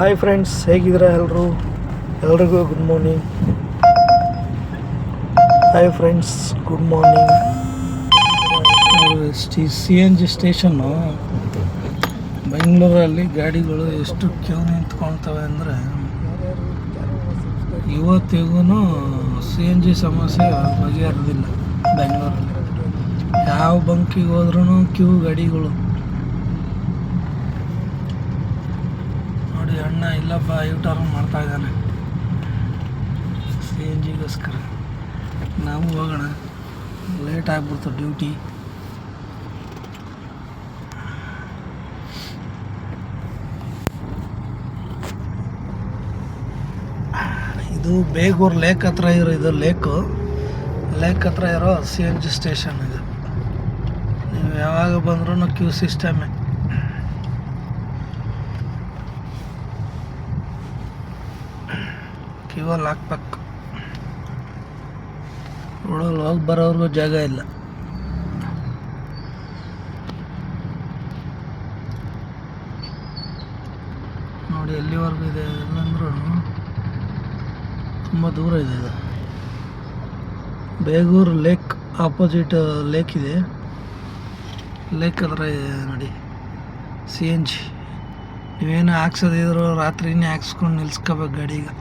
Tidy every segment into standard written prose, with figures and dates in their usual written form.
Hi friends, ಹೇಗಿದ್ದೀರಾ ಎಲ್ರಿಗೂ good morning. Hi friends, good morning. CNG station ಬೆಂಗಳೂರಲ್ಲಿ ಗಾಡಿಗಳು ಎಷ್ಟು ಕ್ಯೂ ನಿಂತ್ಕೊಳ್ತವೆ ಅಂದರೆ ಇವತ್ತಿಗೂ CNG ಸಮಸ್ಯೆ ಬಗೆಹರಿದಿಲ್ಲ. ಬೆಂಗಳೂರಲ್ಲಿ ಯಾವ ಬಂಕಿಗೆ ಹೋದ್ರೂ ಕ್ಯೂ ಗಾಡಿಗಳು. ನೋಡಿ, ಅಣ್ಣ ಇಲ್ಲಪ್ಪ ಯೂಟರ್ನ್ ಮಾಡ್ತಾ ಇದ್ದಾನೆ CNGಗೋಸ್ಕರ. ನಾವು ಹೋಗೋಣ, ಲೇಟ್ ಆಗ್ಬಿಡ್ತು ಡ್ಯೂಟಿ. ಇದು ಬೇಗೂರು ಲೇಕ್ ಹತ್ರ ಇರೋ ಲೇಕ್ ಹತ್ರ ಇರೋ CNG ಸ್ಟೇಷನ್ ಇದು. ನೀವು ಯಾವಾಗ ಬಂದ್ರೂ ಕ್ಯೂ ಸಿಸ್ಟಮೇ. ಕ್ಯೂವಲ್ಲಿ ಹಾಕ್ಬೇಕು. ರೋಡಲ್ಲಿ ಹೋಗಿ ಬರೋವ್ರಿಗೂ ಜಾಗ ಇಲ್ಲ. ನೋಡಿ ಎಲ್ಲಿವರೆಗೂ ಇದೆ ಎಲ್ಲಂದ್ರೂ ತುಂಬ ದೂರ ಇದೆ. ಇದು ಬೇಗೂರು ಲೇಕ್ ಆಪೋಸಿಟ್ ಲೇಕ್ ಇದೆ. ಲೇಕ್ ಹತ್ರ ಇದೆ ನೋಡಿ CNG. ನೀವೇನು ಹಾಕ್ಸೋದಿದ್ರು ರಾತ್ರಿನೇ ಹಾಕ್ಸ್ಕೊಂಡು ನಿಲ್ಸ್ಕೋಬೇಕು ಗಾಡಿಗೆ.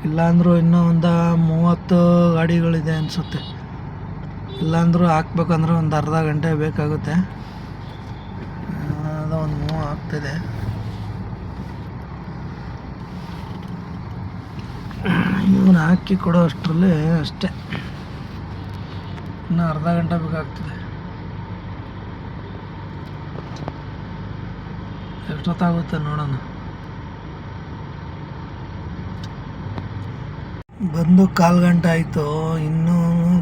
ಇಲ್ಲಾಂದ್ರೂ ಇನ್ನೂ ಒಂದು 30 ಗಾಡಿಗಳಿದೆ ಅನಿಸುತ್ತೆ. ಇಲ್ಲಾಂದ್ರೂ ಹಾಕ್ಬೇಕಂದ್ರೆ ಒಂದು ಅರ್ಧ ಗಂಟೆ ಬೇಕಾಗುತ್ತೆ. ಅದು ಒಂದು ಮೂವ್ ಆಗ್ತಿದೆ. ಇವನು ಹಾಕಿ ಕೊಡೋ ಅಷ್ಟರಲ್ಲಿ ಅಷ್ಟೇ, ಇನ್ನೂ ಅರ್ಧ ಗಂಟೆ ಬೇಕಾಗ್ತದೆ. ಎಷ್ಟೊತ್ತಾಗುತ್ತೆ ನೋಡೋಣ. ಬಂದು 1/4 ಗಂಟೆ ಆಯಿತು, ಇನ್ನೂ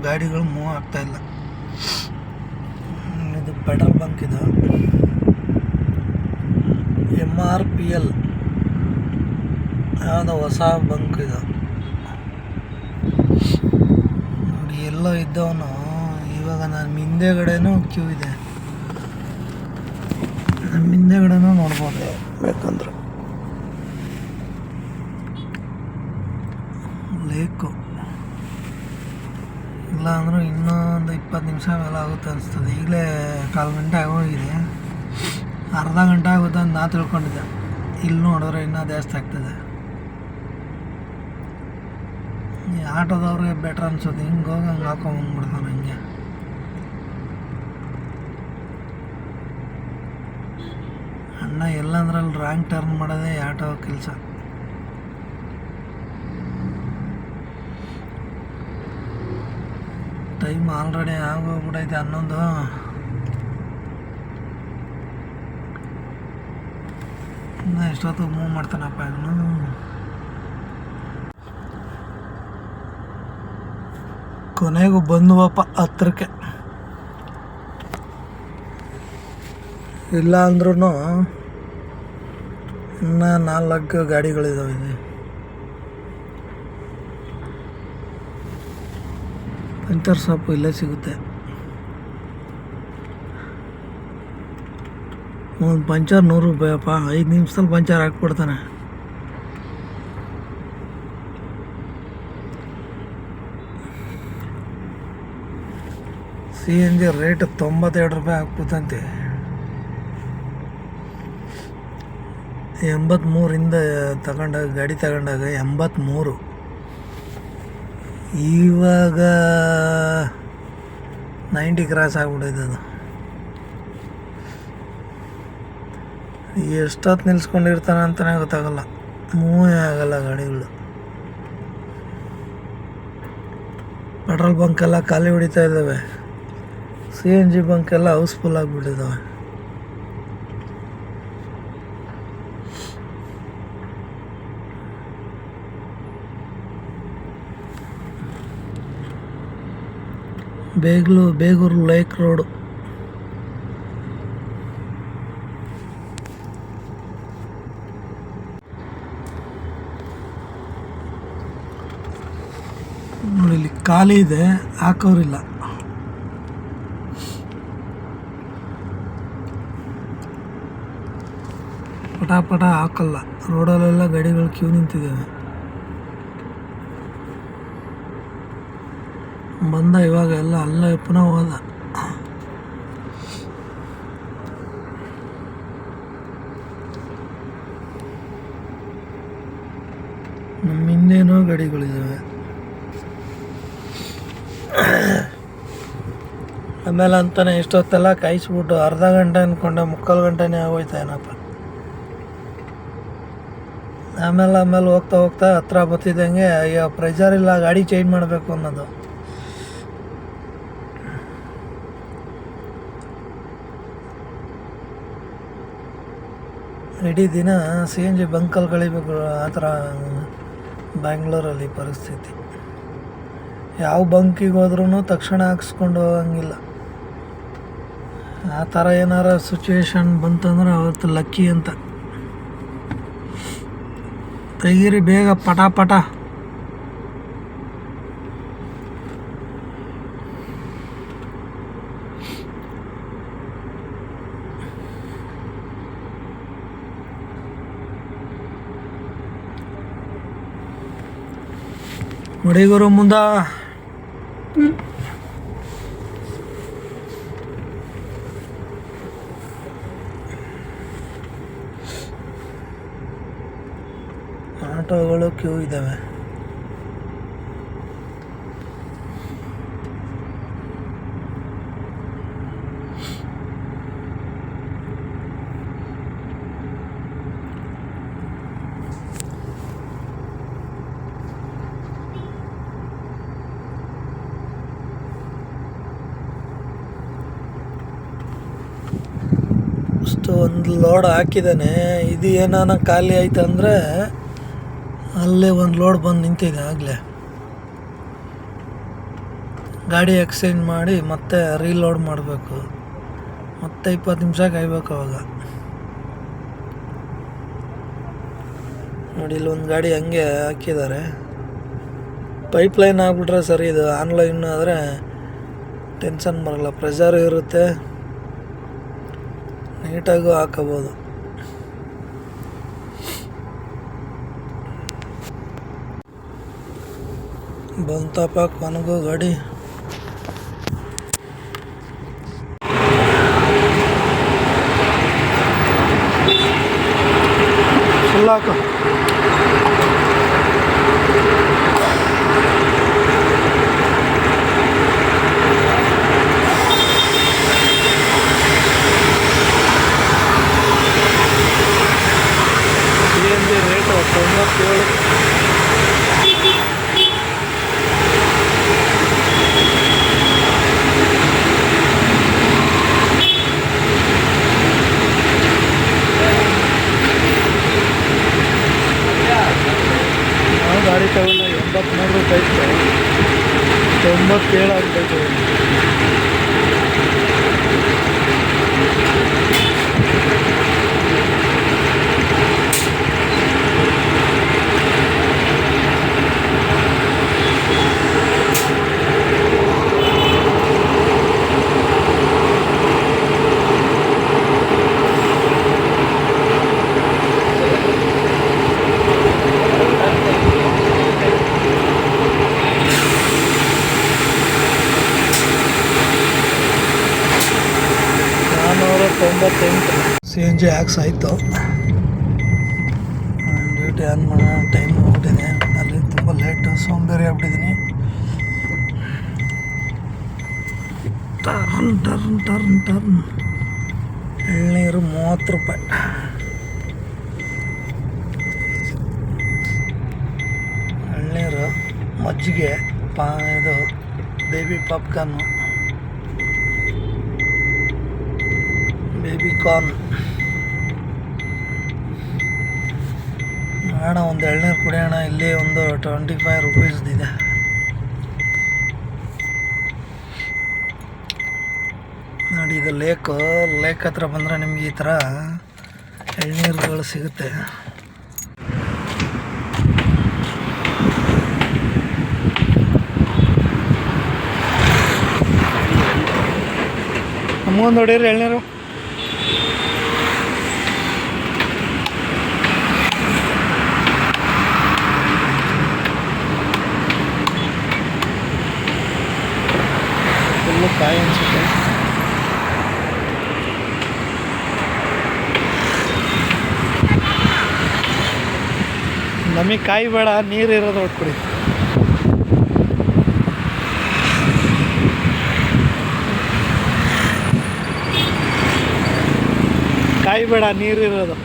ಗಾಡಿಗಳು ಮೂವ್ ಆಗ್ತಾಯಿಲ್ಲ. ಇದು ಪೆಟ್ರೋಲ್ ಬಂಕ್. ಇದು MRPL ಯಾವುದೋ ಹೊಸ ಬಂಕ್ ಇದು. ನೋಡಿ ಎಲ್ಲೋ ಇದ್ದವನು ಇವಾಗ ನಮ್ಮ ಹಿಂದೆಗಡೆನೂ ಕ್ಯೂ ಇದೆ. ನಮ್ಮ ಹಿಂದೆಗಡೆನೂ ನೋಡ್ಬೋದು ಬೇಕಂದ್ರೆ. ಲೇಕು ಇಲ್ಲ ಅಂದರೂ ಇನ್ನೂ ಒಂದು 20 ನಿಮಿಷ ಮೇಲೆ ಆಗುತ್ತೆ ಅನಿಸ್ತದೆ. ಈಗಲೇ 1/4 ಗಂಟೆ ಆಗೋಗಿದೆ. ಅರ್ಧ ಗಂಟೆ ಆಗುತ್ತೆ ಅಂತ ನಾ ತಿಳ್ಕೊಂಡಿದ್ದೆ. ಇಲ್ಲಿ ನೋಡಿದ್ರೆ ಇನ್ನೂ ಜಾಸ್ತಿ ಆಗ್ತದೆ. ಈ ಆಟೋದವ್ರಿಗೆ ಬೆಟ್ರ್ ಅನ್ಸೋದು. ಹಿಂಗೆ ಹೋಗಿ ಹಂಗೆ ಹಾಕೊಂಬಂದ್ಬಿಡ್ತಾನೆ. ಹಂಗೆ ಅಣ್ಣ ಎಲ್ಲಂದ್ರಲ್ಲಿ ರಾಂಗ್ ಟರ್ನ್ ಮಾಡೋದೇ ಆಟೋ ಕೆಲಸ. ಟೈಮ್ ಆಲ್ರೆಡಿ ಆಗೋಗ್ಬಿಟ್ಟೈತೆ 11. ಇನ್ನು ಎಷ್ಟೊತ್ತು ಮೂವ್ ಮಾಡ್ತಾನಪ್ಪ ಇವನು. ಕೊನೆಗೂ ಬಂದುವಪ್ಪ ಹತ್ರಕ್ಕೆ. ಇಲ್ಲ ಅಂದ್ರೂ ಇನ್ನು 4 ಗಾಡಿಗಳಿದಾವೆ. ಇಲ್ಲಿ ಪಂಚರ್ ಶಾಪು ಇಲ್ಲೇ ಸಿಗುತ್ತೆ. ಒಂದು ಪಂಚರ್ 100 ರೂಪಾಯಪ್ಪ. 5 ನಿಮಿಷದಲ್ಲಿ ಪಂಚರ್ ಹಾಕ್ಬಿಡ್ತಾನೆ. CNG ರೇಟ್ 92 ರೂಪಾಯಿ ಹಾಕ್ಬಿಡ್ತಂತೆ. 83 ಗಾಡಿ ತಗೊಂಡಾಗ 83. ಇವಾಗ 90 ಕ್ರಾಸ್ ಆಗ್ಬಿಟ್ಟೈತೆ. ಅದು ಎಷ್ಟೊತ್ತು ನಿಲ್ಸ್ಕೊಂಡಿರ್ತಾನೆ ಅಂತಲೇ ಗೊತ್ತಾಗಲ್ಲ. ಮೂವೇ ಆಗಲ್ಲ ಗಾಡಿಗಳು. ಪೆಟ್ರೋಲ್ ಬಂಕೆಲ್ಲ ಖಾಲಿ ಹೊಡಿತಾ ಇದ್ದಾವೆ. CNG ಬಂಕೆಲ್ಲ ಹೌಸ್ಫುಲ್ ಆಗಿಬಿಟ್ಟಿದ್ದಾವೆ. Begur lake road. ನೋಡಿ ಇಲ್ಲಿ ಖಾಲಿ ಇದೆ, ಹಾಕೋರಿಲ್ಲ. ಪಟ ಹಾಕಲ್ಲ. ರೋಡಲ್ಲೆಲ್ಲ ಗಾಡಿಗಳು ಕ್ಯೂ ನಿಂತಿದ್ದಾವೆ. ಬಂದ ಇವಾಗ ಎಲ್ಲ ಅಲ್ಲೇ ಪುನಃ ಹೋದ. ನಮ್ಮ ಹಿಂದೇನೋ ಗಾಡಿಗಳಿದ್ದಾವೆ. ಆಮೇಲೆ ಅಂತಾನೆ ಇಷ್ಟೊತ್ತೆಲ್ಲ ಕಾಯಿಸ್ಬಿಟ್ಟು ಅರ್ಧ ಗಂಟೆ ಅಂದ್ಕೊಂಡೆ, ಮುಕ್ಕಾಲು ಗಂಟೆನೇ ಆಗೋಯ್ತಾ ಏನಪ್ಪ. ಆಮೇಲೆ ಹೋಗ್ತಾ ಹತ್ರ ಬರ್ತಿದ್ದಂಗೆ ಅಯ್ಯೋ ಪ್ರೆಷರ್ ಇಲ್ಲ, ಗಾಡಿ ಚೇಂಜ್ ಮಾಡಬೇಕು ಅನ್ನೋದು. ಇಡೀ ದಿನ CNG ಬಂಕಲ್ಲಿ ಕಳಿಬೇಕು. ಆ ಥರ ಬ್ಯಾಂಗ್ಳೂರಲ್ಲಿ ಪರಿಸ್ಥಿತಿ. ಯಾವ ಬಂಕಿಗೆ ಹೋದ್ರೂ ತಕ್ಷಣ ಹಾಕ್ಸ್ಕೊಂಡು ಹೋಗಂಗಿಲ್ಲ. ಆ ಥರ ಏನಾರ ಸಿಚುವೇಶನ್ ಬಂತಂದ್ರೆ ಅವತ್ತು ಲಕ್ಕಿ ಅಂತ. ತೆಗೀರಿ ಬೇಗ ಪಟ. ಮಡಿಗುರು ಮುಂದ ಆಟೋಗಳು ಕ್ಯೂ ಇದ್ದಾವೆ. ಅಷ್ಟು ಒಂದು ಲೋಡ್ ಹಾಕಿದ್ದಾನೆ. ಇದು ಏನಾನ ಖಾಲಿ ಆಯ್ತಂದರೆ ಅಲ್ಲೇ ಒಂದು ಲೋಡ್ ಬಂದು ನಿಂತಿದೆ. ಆಗಲೇ ಗಾಡಿ ಎಕ್ಸ್ಚೇಂಜ್ ಮಾಡಿ ಮತ್ತೆ ರೀಲೋಡ್ ಮಾಡಬೇಕು. ಮತ್ತೆ 20 ನಿಮಿಷ ಕಾಯ್ಬೇಕು. ಅವಾಗ ನೋಡಿ ಇಲ್ಲೊಂದು ಗಾಡಿ ಹಂಗೆ ಹಾಕಿದ್ದಾರೆ. ಪೈಪ್ಲೈನ್ ಆಗಿಬಿಟ್ರೆ ಸರಿ. ಇದು ಆನ್ಲೈನ್ ಆದರೆ ಟೆನ್ಷನ್ ಬರಲ್ಲ, ಪ್ರೆಷರ್ ಇರುತ್ತೆ, ನೀಟಾಗೂ ಹಾಕಬೋದು. ಬಂತಪ್ಪ ಕೊನೆಗೂ ಗಾಡಿ. ಫುಲ್ ಹಾಕು. ರೇಟು 97. ಗಾಡಿ ತಗೊಂಡು 83 ರೂಪಾಯಿ ಇತ್ತು, 97 ಆಗ್ಬೇಕು. CNG ಆಕ್ಸ್ ಆಯಿತು. ಡ್ಯೂಟಿ ಆನ್ ಮಾಡೋ ಟೈಮ್ ಹೋಗ್ಬಿಟ್ಟಿದೆ. ಅಲ್ಲಿ ತುಂಬ ಲೇಟು, ಸೋಂಬೇರಿ ಆಗ್ಬಿಟ್ಟಿದ್ದೀನಿ. ಟರ್ನ್ ಎಳ್ನೀರು 30 ರೂಪಾಯಿ. ಎಳ್ನೀರು, ಮಜ್ಜಿಗೆ, ಇದು ಬೇಬಿ ಪಾಪ್ಕಾರ್ನು, ಬೇಬಿ ಕಾರ್ನ್. ಮಾಡೋಣ, ಒಂದು ಎಳ್ನೀರು ಕುಡಿಯೋಣ. ಇಲ್ಲಿ ಒಂದು 25 ರೂಪೀಸ್ದಿದೆ. ನೋಡಿ, ಇದು ಲೇಕ್ ಹತ್ರ ಬಂದರೆ ನಿಮ್ಗೆ ಈ ಥರ ಎಳ್ನೀರುಗಳು ಸಿಗುತ್ತೆ. ನಮಗೊಂದು ಹೊಡೀರಿ ಎಳ್ನೀರು. ಫುಲ್ಲು ಕಾಯಿ ಅನಿಸುತ್ತೆ. ನಮಗೆ ಕಾಯಿ ಬೇಡ, ನೀರು ಇರೋದ್ರೊಳಗೆ ಕೊಡಿ. ಕಾಯಿ ಬೇಡ, ನೀರು ಇರೋದು.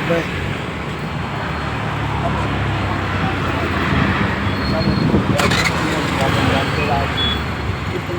Bye. Itu